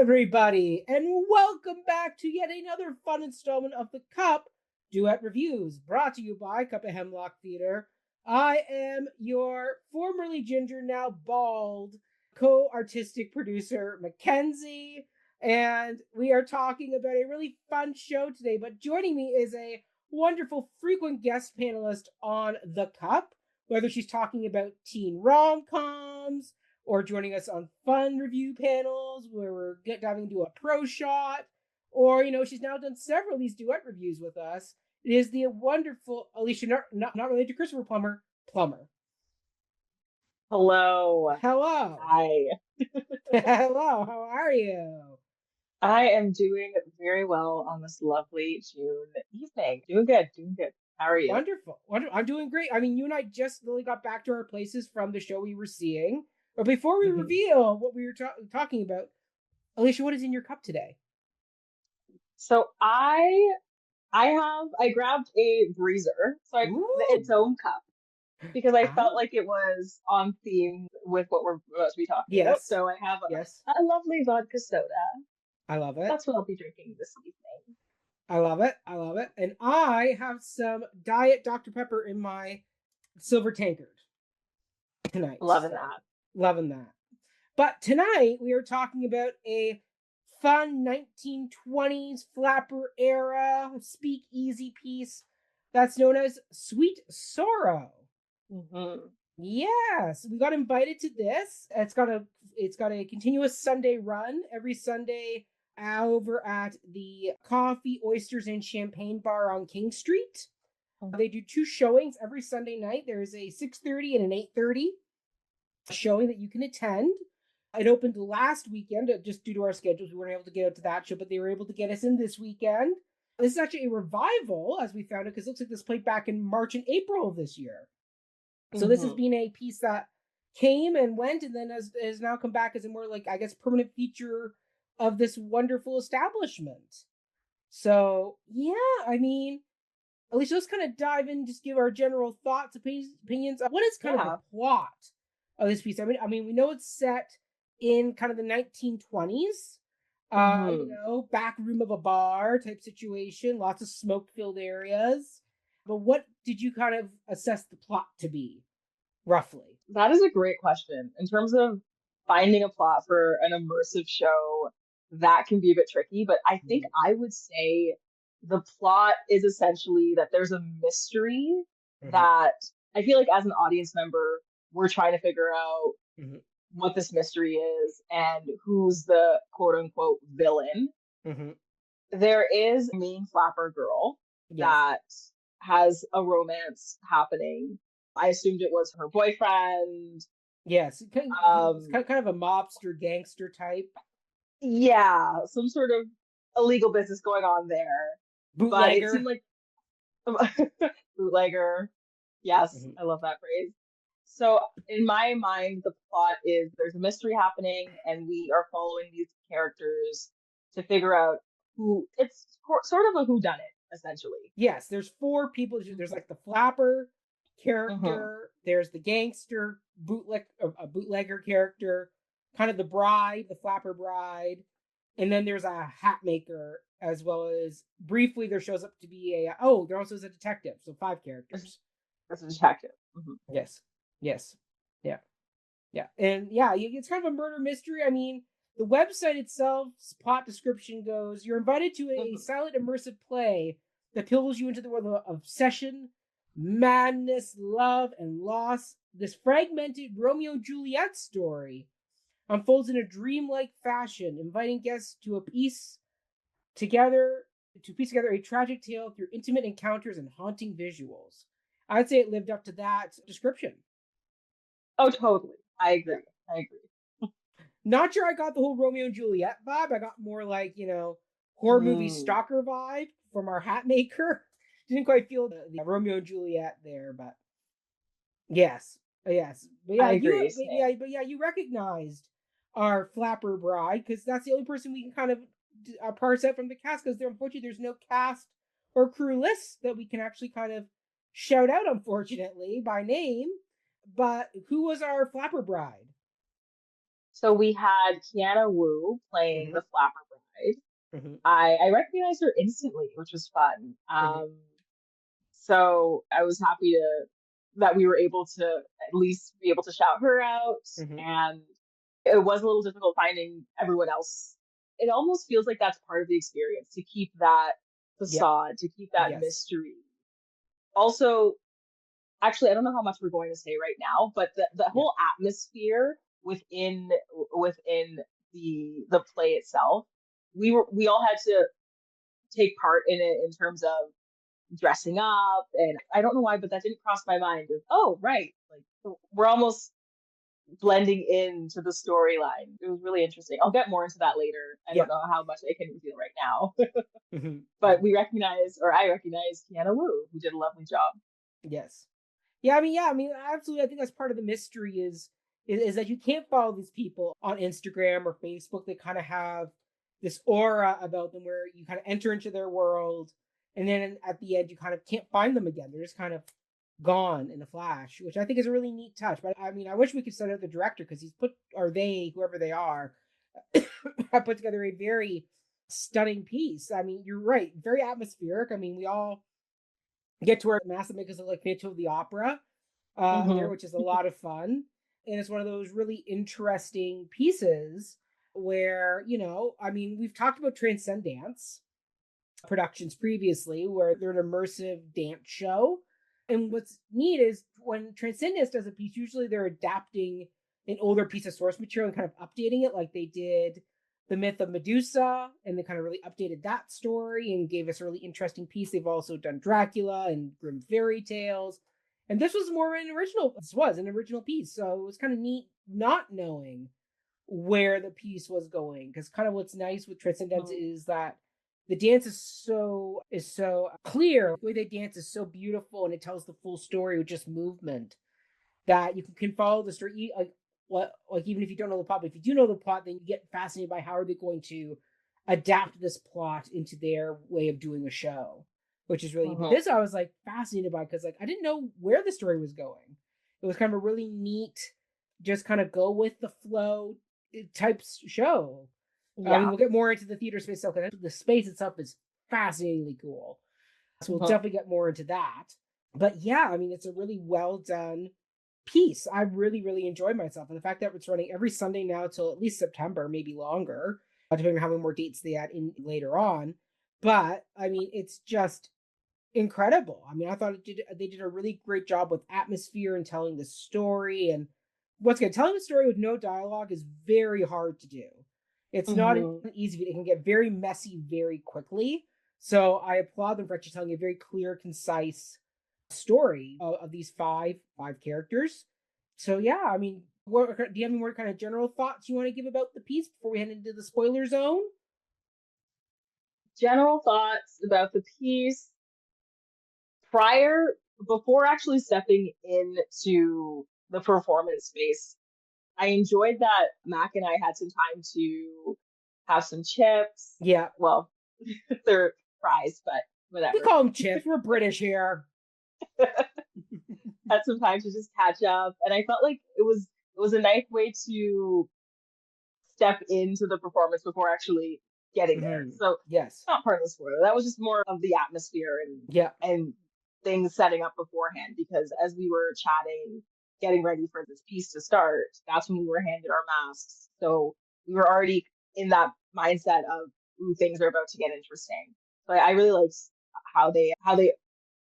everybody, and welcome back to yet another fun installment of the Cup Duet Reviews, brought to you by Cup of Hemlock Theatre. I am your formerly ginger, now bald, co-artistic producer, Mackenzie, and we are talking about a really fun show today, but joining me is a wonderful frequent guest panelist on the Cup, whether she's talking about teen rom-coms, or joining us on fun review panels where we're diving into a pro shot, or, she's now done several of these duet reviews with us. It is the wonderful Alicia, not related to Christopher Plummer. Hello. Hello. Hi. Hello, how are you? I am doing very well on this lovely June evening. Doing good. How are you? Wonderful. I'm doing great. I mean, you and I just really got back to our places from the show we were seeing. But before we Mhm. reveal what we were talking about, Alicia, what is in your cup today? So I grabbed a breezer, so its Ooh. own cup because I Ah. felt like it was on theme with what we're about to be talking about. Yes. So I have Yes. a lovely vodka soda. I love it. That's what I'll be drinking this evening. I love it. I love it. And I have some Diet Dr. Pepper in my silver tankard tonight. Loving So that. loving that. But tonight we are talking about a fun 1920s flapper era speakeasy piece that's known as Sweet Sorrow. hmm Yes, we got invited to this. It's got a continuous Sunday run every Sunday over at the Coffee Oysters and Champagne bar on King Street. They do two showings every Sunday night. There is a 6:30 and an 8:30 showing that you can attend. It opened last weekend, just due to our schedules. We weren't able to get out to that show, but they were able to get us in this weekend. This is actually a revival, as we found it, because it looks like this played back in March and April of this year. So this has hmm been a piece that came and went, and then has now come back as a more, like, I guess, permanent feature of this wonderful establishment. So yeah, I mean, Alicia, let's kind of dive in, just give our general thoughts, opinions. What is kind of the Yeah. plot of this piece? I mean, we know it's set in kind of the 1920s. hmm Back room of a bar type situation, lots of smoke-filled areas. But what did you kind of assess the plot to be, roughly? That is a great question. In terms of finding a plot for an immersive show, that can be a bit tricky, but I think Mhm. I would say the plot is essentially that there's a mystery Mhm. that I feel like as an audience member, we're trying to figure out Mhm. what this mystery is and who's the quote unquote villain. Mhm. There is a main flapper girl Yes. that has a romance happening. I assumed it was her boyfriend. Yes. It's Um, kind of a mobster gangster type yeah, some sort of illegal business going on there. But it seemed bootlegger. like bootlegger. Yes, Mhm. I love that phrase. So in my mind, the plot is there's a mystery happening, and we are following these characters to figure out who. It's sort of a whodunit, essentially. Yes, there's four people. There's like the flapper hmm character. There's the gangster a bootlegger character, kind of the bride, the flapper bride, and then there's a hat maker, as well as briefly there shows up to be there also is a detective. So five As, characters. as a detective. Yes, yes, yeah, yeah, and yeah, it's kind of a murder mystery. I mean, the website itself's plot description goes: you're invited to a hmm silent immersive play that pulls you into the world of obsession, madness, love, and loss. This fragmented Romeo and Juliet story unfolds in a dreamlike fashion, inviting guests together to piece together a tragic tale through intimate encounters and haunting visuals. I'd say it lived up to that description. Oh, totally. I Yeah. agree. I agree. Not sure I got the whole Romeo and Juliet vibe. I got more like, horror movie Mm, stalker vibe from our hat maker. Didn't quite feel the Romeo and Juliet there, but yes. Yes. I agree. Same. But yeah, you recognized our flapper bride, because that's the only person we can kind of parse out from the cast, because unfortunately there's no cast or crew list that we can actually kind of shout out, unfortunately, by name. But who was our flapper bride? So we had Kiana Wu playing Mm-hmm. the Flapper Bride. Mm-hmm. I recognized her instantly, which was fun. Mm-hmm. So I was happy to that we were able to at least be able to shout her out, Mm-hmm. and it was a little difficult finding everyone else. It almost feels like that's part of the experience to keep that Yep. facade, to keep that Yes. mystery. Also, actually, I don't know how much we're going to say right now, but the Yeah. whole atmosphere within the play itself, we all had to take part in it in terms of dressing up, and I don't know why, but that didn't cross my mind of, oh right, like we're almost blending into the storyline. It was really interesting. I'll get more into that later. I don't Yeah. know how much I can reveal right now. Mm-hmm. But Mm-hmm. I recognize Kiana Wu, who did a lovely job. Yes. Yeah, I mean, absolutely. I think that's part of the mystery is that you can't follow these people on Instagram or Facebook. They kind of have this aura about them where you kind of enter into their world, and then at the end you kind of can't find them again. They're just kind of gone in a flash, which I think is a really neat touch. But I mean, I wish we could send out the director because he's put or they, whoever they are, have put together a very stunning piece. I mean, you're right, very atmospheric. I mean, we all get to where Massa makes us look like Phantom of the Opera there, Hmm. which is a lot of fun. And it's one of those really interesting pieces where, I mean, we've talked about Transcendence productions previously, where they're an immersive dance show. And what's neat is when Transcendence does a piece, usually they're adapting an older piece of source material and kind of updating it, like they did the myth of Medusa, and they kind of really updated that story and gave us a really interesting piece. They've also done Dracula and Grimm fairy tales. And this was more an original, this was an original piece. So it was kind of neat not knowing where the piece was going. Because kind of what's nice with Transcendence is that the dance is so clear. The way they dance is so beautiful, and it tells the full story with just movement that you can follow the story. Like even if you don't know the plot, but if you do know the plot, then you get fascinated by how are they going to adapt this plot into their way of doing a show, which is really. But Hmm. this I was like fascinated by because like I didn't know where the story was going. It was kind of a really neat, just kind of go with the flow type show. I mean, Yeah. we'll get more into the theater space stuff because the space itself is fascinatingly cool. So we'll Hmm. definitely get more into that. But yeah, I mean, it's a really well done piece. I really, really enjoyed myself. And the fact that it's running every Sunday now till at least September, maybe longer, depending on how many more dates they add in later on. But I mean, it's just incredible. I mean, I thought they did a really great job with atmosphere and telling the story. And what's good, telling the story with no dialogue is very hard to do. It's not an Hmm. easy. It can get very messy very quickly. So I applaud them for actually telling a very clear, concise story of these five characters. So yeah, I mean, do you have any more kind of general thoughts you want to give about the piece before we head into the spoiler zone? General thoughts about the piece prior, before actually stepping into the performance space. I enjoyed that Mac and I had some time to have some chips. Yeah, Well, they're fries, but we whatever. call them chips. We're British here. Had some time to just catch up, and I felt like it was a nice way to step into the performance before actually getting there. Hmm. So Yes. not part of the spoiler. That was just more of the atmosphere Yeah. and things setting up beforehand. Because as we were chatting, getting ready for this piece to start, that's when we were handed our masks. So we were already in that mindset of, ooh, things are about to get interesting. So I really liked how they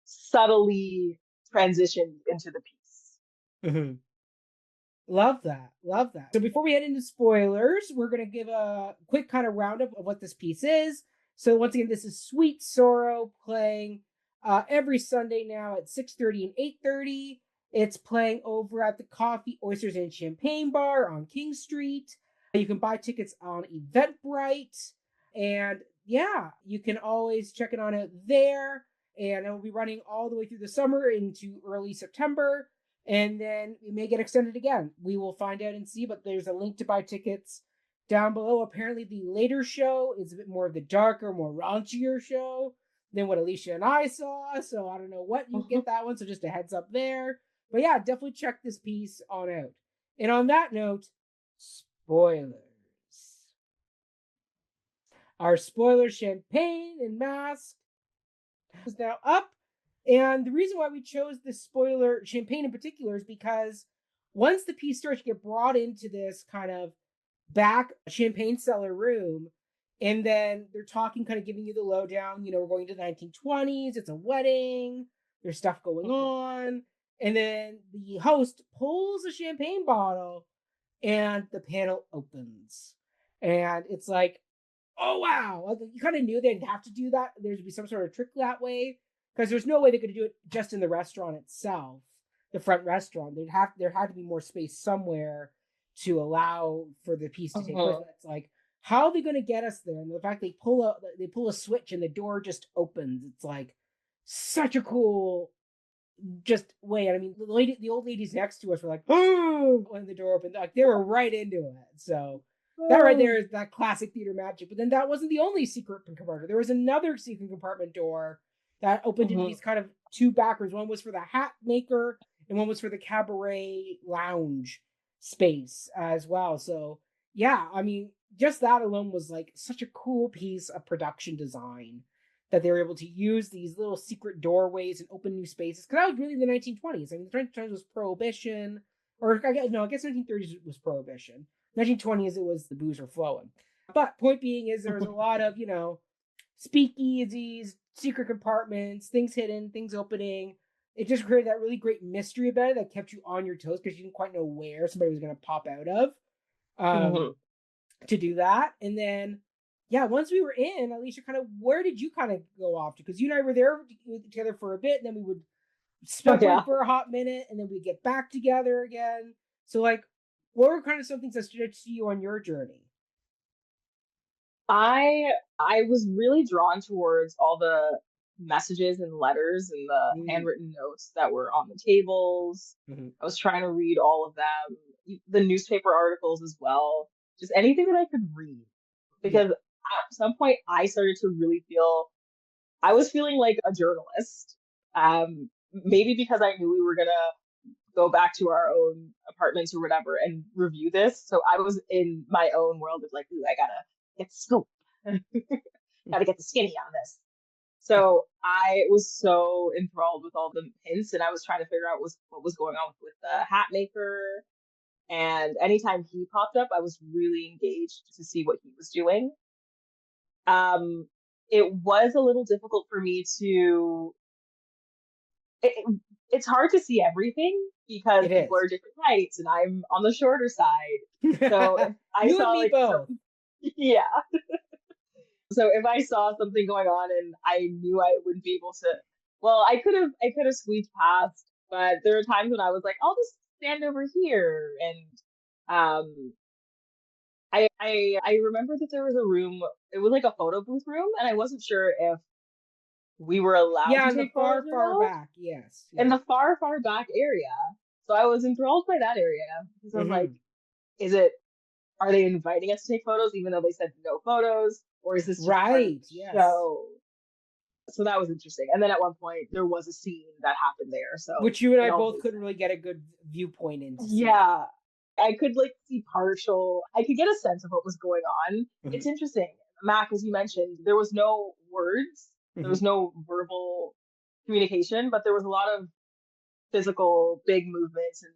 subtly transitioned into the piece. Hmm. Love that. Love that. So before we head into spoilers, we're going to give a quick kind of roundup of what this piece is. So once again, this is Sweet Sorrow playing every Sunday now at 6:30 and 8:30. It's playing over at the Coffee Oysters and Champagne bar on King Street. You can buy tickets on Eventbrite. And yeah, you can always check it on out there. And it will be running all the way through the summer into early September, and then it may get extended again. We will find out and see, but there's a link to buy tickets down below. Apparently, the later show is a bit more of the darker, more raunchier show than what Alicia and I saw. So I don't know what you get that one. So just a heads up there. But yeah, definitely check this piece on out. And on that note, spoilers. Our spoiler champagne and mask is now up. And the reason why we chose this spoiler champagne in particular is because once the piece starts to get brought into this kind of back champagne cellar room, and then they're talking, kind of giving you the lowdown, we're going to the 1920s, it's a wedding, there's stuff going on. And then the host pulls a champagne bottle and the panel opens. And it's like, oh wow, you kind of knew they'd have to do that. There'd be some sort of trick that way, because there's no way they could do it just in the restaurant itself, the front restaurant. There had to be more space somewhere to allow for the piece to take place. It's like, how are they going to get us there? And the fact they pull a switch and the door just opens. It's like such a cool just way. And I mean, the old ladies next to us were like, oh, when the door opened, like they were right into it. So that right there is that classic theater magic. But then that wasn't the only secret compartment. There was another secret compartment door that opened into these kind of two back rooms. One was for the hat maker and one was for the cabaret lounge space as well. So yeah, I mean, just that alone was like such a cool piece of production design, that they were able to use these little secret doorways and open new spaces. Because that was really the 1920s. I mean, the 1920s was Prohibition, or I guess 1930s was Prohibition. 1920s, it was the booze were flowing. But point being is there was a lot of, speakeasies, secret compartments, things hidden, things opening. It just created that really great mystery about it that kept you on your toes because you didn't quite know where somebody was going to pop out of to do that. And then, yeah, once we were in, Alicia, kind of, where did you kind of go off to? Because you and I were there together for a bit, and then we would separate for a hot minute, and then we'd get back together again. So, like, what were kind of some things that stood out to you on your journey? I was really drawn towards all the messages and letters and the handwritten notes that were on the tables. I was trying to read all of them, the newspaper articles as well, just anything that I could read. Because at some point I started to really feel, I was feeling like a journalist. Maybe because I knew we were gonna go back to our own apartments or whatever and review this. So I was in my own world of like, ooh, I gotta get the scoop. Gotta get the skinny on this. So I was so enthralled with all the hints, and I was trying to figure out what was going on with the hat maker. And anytime he popped up, I was really engaged to see what he was doing. It was a little difficult for me to. It's hard to see everything because people are different heights, and I'm on the shorter side. So if I saw like both. Yeah. So if I saw something going on and I knew I wouldn't be able to, well, I could have squeezed past, but there are times when I was like, I'll just stand over here. And I remember that there was a room, it was like a photo booth room, and I wasn't sure if we were allowed to take photos in the far back, yes. In the far back area. So I was enthralled by that area because I was like, are they inviting us to take photos even though they said no photos? Or is this just right? Show? So that was interesting. And then at one point there was a scene that happened there. So which you and I both couldn't really get a good viewpoint into. Yeah. I could like see partial. I could get a sense of what was going on. It's interesting. Mac, as you mentioned, there was no words. There was no verbal communication, but there was a lot of physical big movements and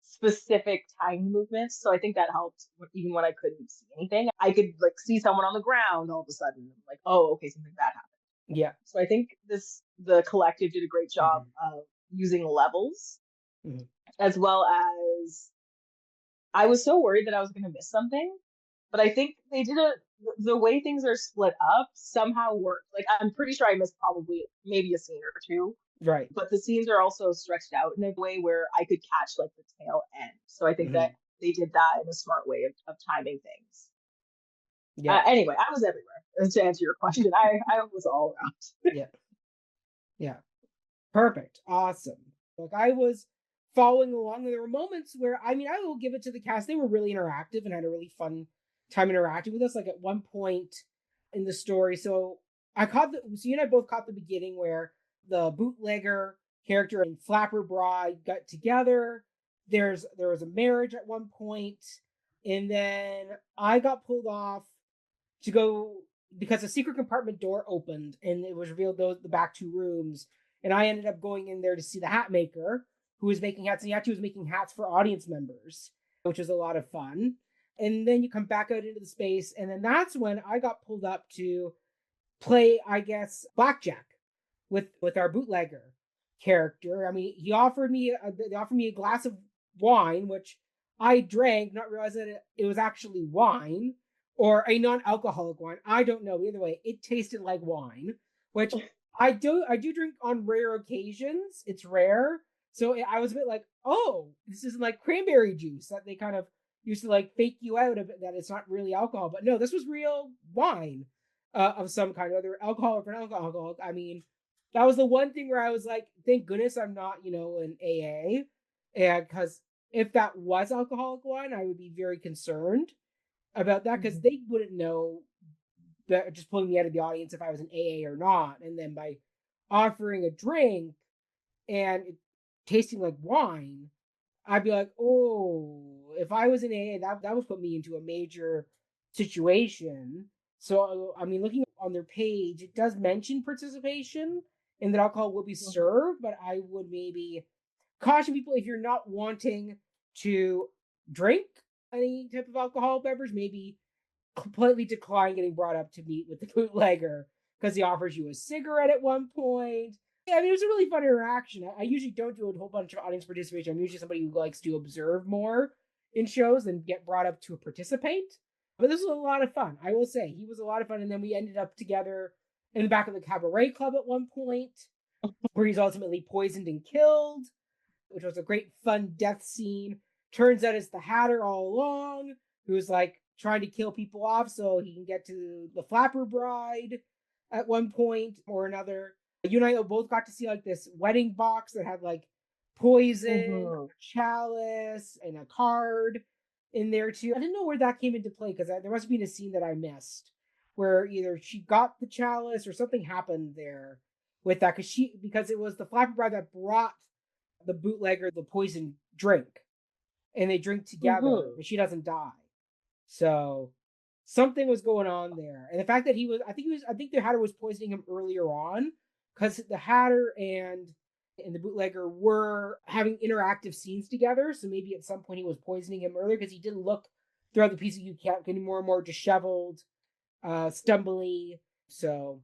specific tiny movements. So I think that helped even when I couldn't see anything. I could like see someone on the ground all of a sudden. I'm like, oh, okay, something bad happened. Yeah. So I think the collective did a great job of using levels as well as I was so worried that I was going to miss something, but I think they did the way things are split up somehow worked. Like I'm pretty sure I missed probably maybe a scene or two. Right. But the scenes are also stretched out in a way where I could catch like the tail end. So I think that they did that in a smart way of timing things. Yeah. Anyway, I was everywhere. To answer your question, I was all around. Yeah. Perfect. Awesome. Like I was following along. There were moments where, I mean, I will give it to the cast. They were really interactive and had a really fun time interacting with us. Like at one point in the story, so you and I both caught the beginning where the bootlegger character and Flapper Bride got together. There was a marriage at one point. And then I got pulled off to go because a secret compartment door opened and it was revealed the back two rooms. And I ended up going in there to see the hat maker who was making hats. And he actually was making hats for audience members, which was a lot of fun. And then you come back out into the space. And then that's when I got pulled up to play, I guess, blackjack with our bootlegger character. I mean, they offered me a glass of wine, which I drank, not realizing that it was actually wine or a non-alcoholic wine. I don't know. Either way, it tasted like wine, which I do drink on rare occasions. It's rare. So I was a bit like, oh, this isn't like cranberry juice that they kind of used to like fake you out of it, that it's not really alcohol. But no, this was real wine of some kind, whether alcoholic or non-alcoholic. I mean, that was the one thing where I was like, thank goodness I'm not, in AA. And because if that was alcoholic wine, I would be very concerned about that because they wouldn't know that just pulling me out of the audience if I was an AA or not. And then by offering a drink and it tasting like wine, I'd be like, oh, if I was in AA, that would put me into a major situation. So, I mean, looking on their page, it does mention participation and that alcohol will be served, but I would maybe caution people if you're not wanting to drink any type of alcohol beverage, maybe completely decline getting brought up to meet with the bootlegger because he offers you a cigarette at one point. Yeah, I mean, it was a really fun interaction. I usually don't do a whole bunch of audience participation. I'm usually somebody who likes to observe more in shows than get brought up to participate. But this was a lot of fun. I will say he was a lot of fun. And then we ended up together in the back of the cabaret club at one point, where he's ultimately poisoned and killed, which was a great fun death scene. Turns out it's the Hatter all along, who's like trying to kill people off so he can get to the Flapper Bride at one point or another. You and I both got to see like this wedding box that had like poison, chalice, and a card in there too. I didn't know where that came into play because there must have been a scene that I missed where either she got the chalice or something happened there with that because it was the Flapper Bride that brought the bootlegger the poison drink and they drink together, but she doesn't die. So something was going on there. And the fact that I think the Hatter was poisoning him earlier on because the Hatter and the bootlegger were having interactive scenes together. So maybe at some point he was poisoning him earlier because he didn't look throughout the piece of getting more and more disheveled, stumbly. So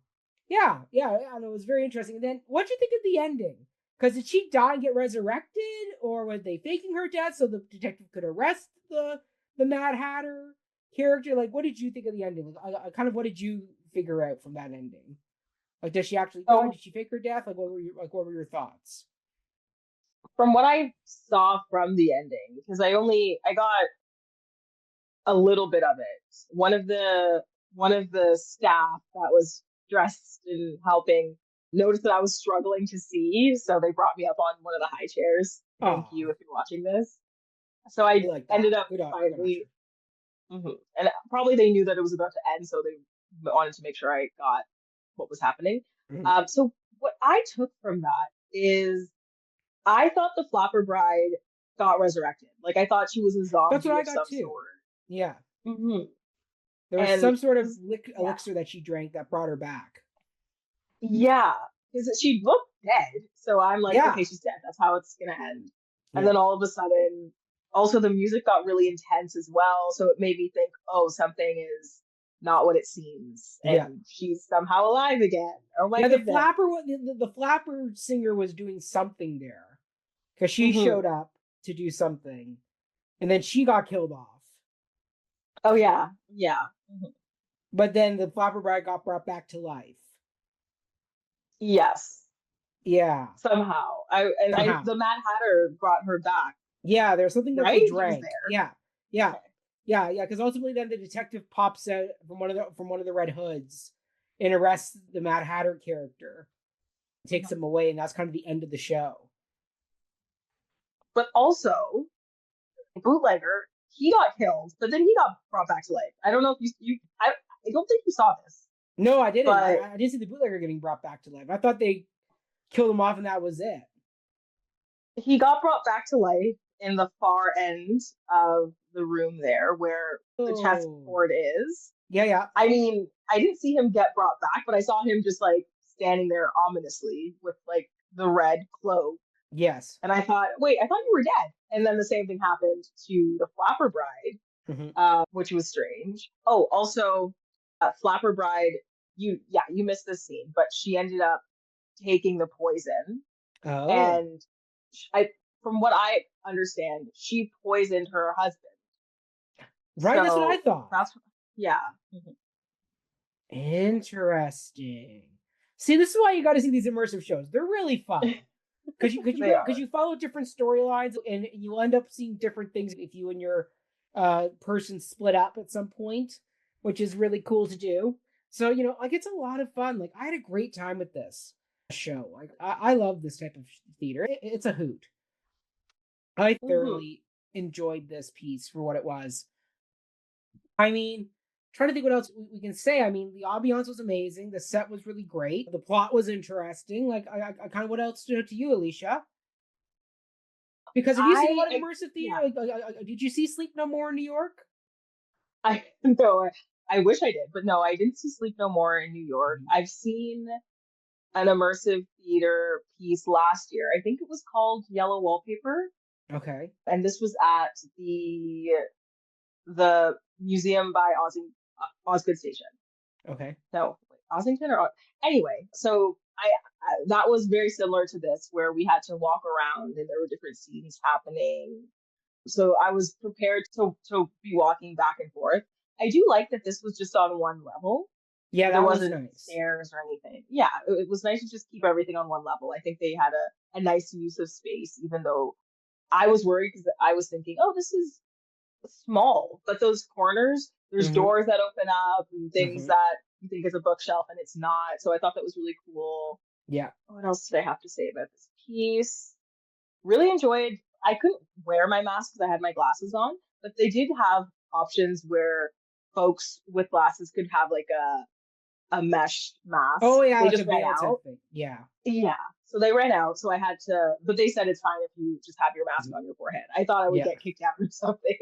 yeah, and it was very interesting. And then what'd you think of the ending? Because did she die and get resurrected, or was they faking her death so the detective could arrest the Mad Hatter character? Like, what did you think of the ending? Like, kind of what did you figure out from that ending? Like, does she actually die? Did she fake her death? Like, what were your thoughts? From what I saw from the ending, because I got a little bit of it. One of the staff that was dressed and helping noticed that I was struggling to see, so they brought me up on one of the high chairs. Thank you if you're watching this. So I ended up finally, and probably they knew that it was about to end, so they wanted to make sure I got what was happening. So what I took from that is I thought the Flapper Bride got resurrected. Like I thought she was a zombie That's what I got of some too. sort. Yeah. There was some sort of elixir that she drank that brought her back. Yeah, because she looked dead. So I'm like, okay, she's dead. That's how it's gonna end. And then all of a sudden, also the music got really intense as well. So it made me think, oh, something is not what it seems, and she's somehow alive again. Oh my goodness. The Flapper singer was doing something there because she showed up to do something, and then she got killed off. Oh yeah. But then the Flapper Bride got brought back to life. Yes. Yeah. Somehow. The Mad Hatter brought her back. Yeah, there's something that they drank. Yeah. Because ultimately, then the detective pops out from one of the Red Hoods and arrests the Mad Hatter character, takes him away, and that's kind of the end of the show. But also, bootlegger, he got killed, but then he got brought back to life. I don't know if you I don't think you saw this. No, I didn't. I didn't see the bootlegger getting brought back to life. I thought they killed him off and that was it. He got brought back to life in the far end of the room there where the Oh, chessboard is. yeah, yeah. I mean, I didn't see him get brought back, but I saw him just like standing there ominously with like the red cloak. Yes. And I thought, wait, I thought you were dead. And then the same thing happened to the Flapper Bride, Hmm. which was strange. Oh, also, Flapper Bride, you missed this scene, but she ended up taking the poison. Oh, And I, from what I understand, she poisoned her husband. right. That's what I So thought. that's, yeah. Mhm. Interesting. See, this is why you got to see these immersive shows. They're really fun because They are. you follow different storylines and you'll end up seeing different things if you and your person split up at some point, which is really cool to do. So like it's a lot of fun. Like I had a great time with this show. Like I love this type of theater. It's a hoot. I Hmm. thoroughly enjoyed this piece for what it was. I mean, trying to think what else we can say. I mean, the ambiance was amazing. The set was really great. The plot was interesting. Like, I kind of what else stood out to you, Alicia? Because have you seen a lot of immersive theater? Yeah, Like, did you see Sleep No More in New York? I no, I wish I did, but no, I didn't see Sleep No More in New York. Mhm. I've seen an immersive theater piece last year. I think it was called Yellow Wallpaper, Okay. and this was at the museum by Osgood Station. Okay. No, Ossington anyway. So I that was very similar to this, where we had to walk around and there were different scenes happening. So I was prepared to be walking back and forth. I do like that this was just on one level. Yeah, There that was wasn't nice. stairs or anything. Yeah, it was nice to just keep everything on one level. I think they had a nice use of space, even though I was worried because I was thinking, oh, this is small, but those corners, there's Mm-hmm. doors that open up and things Mm-hmm. that you think is a bookshelf and it's not. So I thought that was really cool. Yeah. What else did I have to say about this piece? Really enjoyed. I couldn't wear my mask because I had my glasses on, but they did have options where folks with glasses could have like a mesh mask. Oh yeah, They like a just ran veil out. type thing. Yeah. Yeah. So they ran out. So I had to, but they said it's fine if you just have your mask Mhm. on your forehead. I thought I would Yeah. get kicked out or something,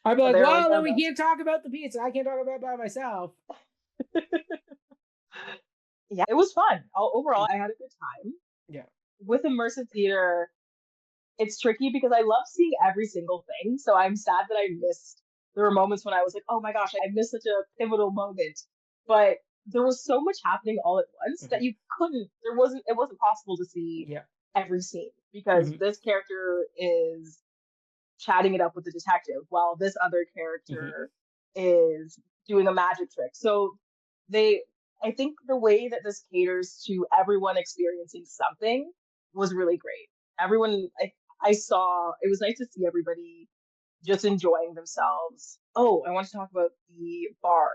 I'd be but like, they were like, well, no, then we no. can't talk about the pizza. I can't talk about it by myself. Yeah, it was fun. Overall, I had a good time. Yeah. With immersive theater, it's tricky because I love seeing every single thing. So I'm sad that I missed. There were moments when I was like, oh my gosh, I missed such a pivotal moment. But there was so much happening all at once Hmm. that you couldn't, it wasn't possible to see Yeah. every scene because Hmm. this character is chatting it up with the detective while this other Hmm. character is doing a magic trick. So they, I think the way that this caters to everyone experiencing something was really great. Everyone, I saw, it was nice to see everybody just enjoying themselves. Oh, I want to talk about the bar.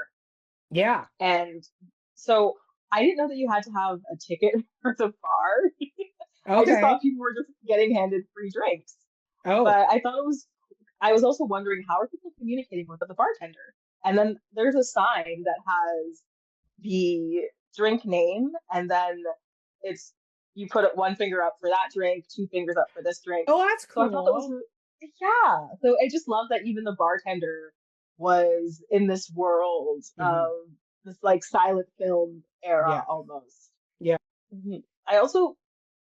Yeah. And so I didn't know that you had to have a ticket for the bar. I just thought Okay. people were just getting handed free drinks. Oh. But I thought it was, I was also wondering how are people communicating with the bartender? And then there's a sign that has the drink name, and then it's you put it one finger up for that drink, two fingers up for this drink. Oh, that's So I thought that was, cool. yeah. So I just love that even the bartender was in this world Hmm. of this like silent film era Yeah. almost. Yeah. Mhm. I also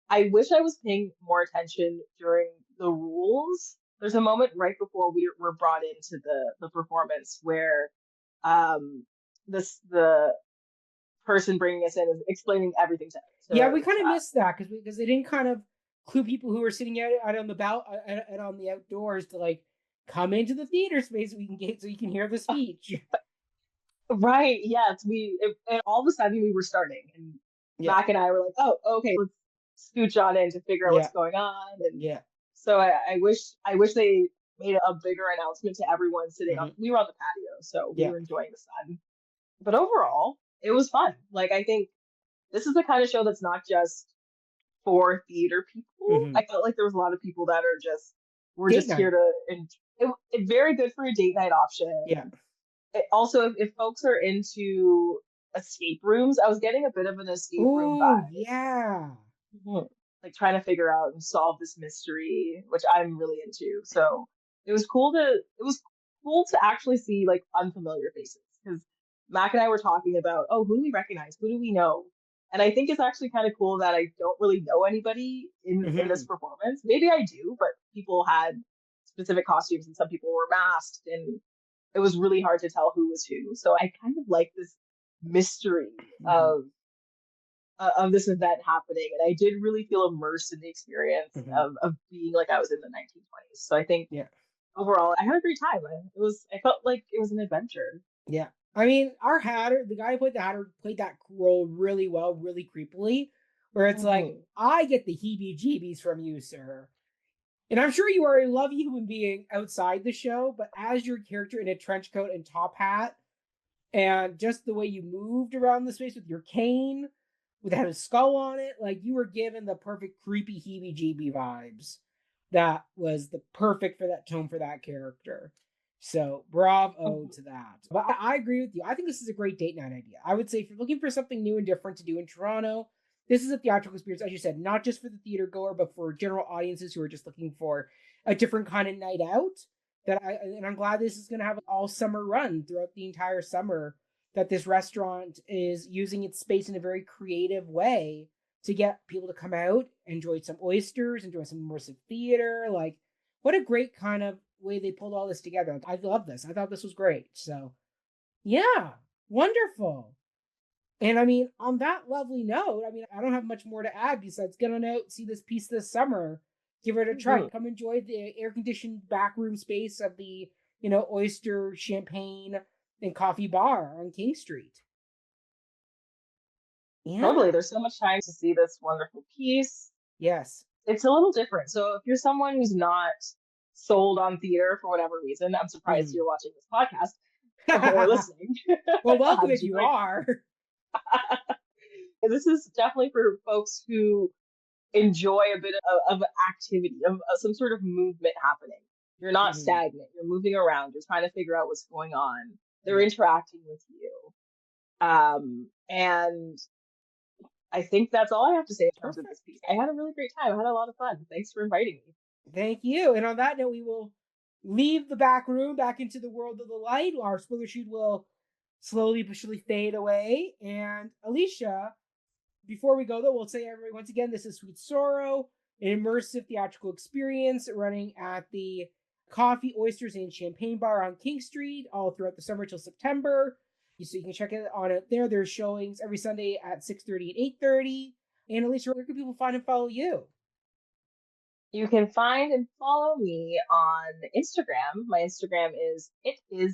I wish I was paying more attention during the rules. There's a moment right before we were brought into the performance where um the person bringing us in is explaining everything Yeah, we to kind of us. missed that because they didn't kind of clue people who were sitting out on the out on the outdoors to like come into the theater space so we can get so you can hear the speech. Right, yes, and all of a sudden we were starting and Yeah. Mac and I were like, oh, okay, let's scooch on in to figure out what's Yeah. going on. And Yeah. so I wish they made a bigger announcement to everyone sitting on, Hmm. we were on the patio, so we Yeah. were enjoying the sun. But overall, it was fun. Like I think this is the kind of show that's not just for theater people. Hmm. I felt like there was a lot of people that are just we're Date just here night. to and very good for a date night Yeah. option. It also, if folks are into escape rooms, I was getting a bit of an escape room Oh vibe. yeah. Mhm. like trying to figure out and solve this mystery, which I'm really into. So it was cool to actually see like unfamiliar faces because Mac and I were talking about, oh, who do we recognize? Who do we know? And I think it's actually kind of cool that I don't really know anybody in this Hmm. performance. Maybe I do, but people had specific costumes and some people were masked and it was really hard to tell who was who. So I kind of like this mystery Hmm. of this event happening, and I did really feel immersed in the experience Hmm. of being like I was in the 1920s. So I think Yeah. overall, I had a great time. I felt like it was an adventure. Yeah. I mean, our Hatter, the guy who played the Hatter, played that role really well, really creepily, where it's like, Hmm. I get the heebie jeebies from you, sir. And I'm sure you are a lovely human being outside the show, but as your character in a trench coat and top hat, and just the way you moved around the space with your cane, with had a skull on it, like you were given the perfect creepy heebie jeebie vibes. That was the perfect for that tone for that character. So bravo to that. But I agree with you. I think this is a great date night idea. I would say if you're looking for something new and different to do in Toronto, this is a theatrical experience, as you said, not just for the theater goer, but for general audiences who are just looking for a different kind of night out. I'm glad this is going to have an all summer run throughout the entire summer. That this restaurant is using its space in a very creative way to get people to come out, enjoy some oysters, enjoy some immersive theater. Like, what a great kind of way they pulled all this together. I love this. I thought this was great. So, yeah, wonderful. And I mean, on that lovely note, I mean, I don't have much more to add besides get on out, see this piece this summer, give it a try. Hmm. Come enjoy the air conditioned back room space of the, oyster, champagne, and coffee bar on King Street. Totally. Yeah. There's so much time to see this wonderful piece. Yes. It's a little different. So if you're someone who's not sold on theater for whatever reason, I'm surprised Mhm. you're watching this podcast or listening. Well, welcome How did if you you like are. this is definitely for folks who enjoy a bit of activity, of some sort of movement happening. You're not Mhm. stagnant. You're moving around. You're trying to figure out what's going on. They're Yeah. interacting with you. And I think that's all I have to say in terms of Perfect. this piece. I had a really great time. I had a lot of fun. Thanks for inviting me. Thank you. And on that note, we will leave the back room back into the world of the light. Our spoiler sheet will slowly but surely fade away. And Alicia, before we go though, we'll say everybody once again, this is Sweet Sorrow, an immersive theatrical experience running at the Coffee, Oysters, and Champagne Bar on King Street all throughout the summer till September. So you can check it on it there. There's showings every Sunday at 6:30 and 8:30. And Alicia, where can people find and follow you? You can find and follow me on Instagram. My Instagram is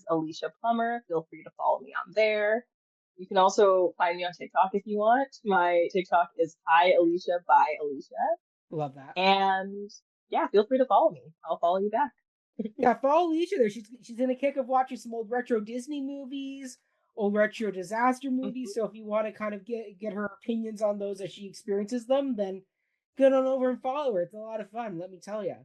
Alicia Plummer. Feel free to follow me on there. You can also find me on TikTok if you want. My TikTok is Hi Alicia by Alicia. Love that. And yeah, feel free to follow me. I'll follow you back. Yeah, follow Alicia there. She's in a kick of watching some old retro Disney movies, old retro disaster movies. So if you want to kind of get her opinions on those as she experiences them, then get on over and follow her. It's a lot of fun, let me tell you.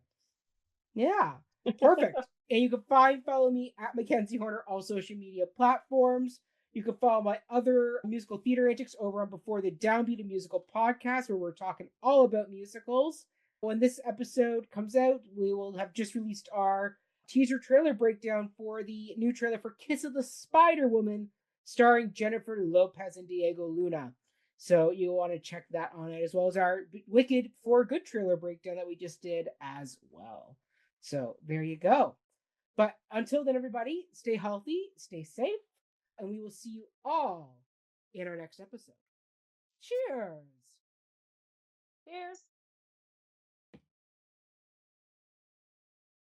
Yeah, perfect. And you can follow me at Mackenzie Horner, all social media platforms. You can follow my other musical theater antics over on Before the Downbeat, a musical podcast where we're talking all about musicals. When this episode comes out, we will have just released our teaser trailer breakdown for the new trailer for Kiss of the Spider Woman, starring Jennifer Lopez and Diego Luna. So you'll want to check that on it, as well as our Wicked for Good trailer breakdown that we just did as well. So there you go. But until then, everybody, stay healthy, stay safe, and we will see you all in our next episode. Cheers. Cheers.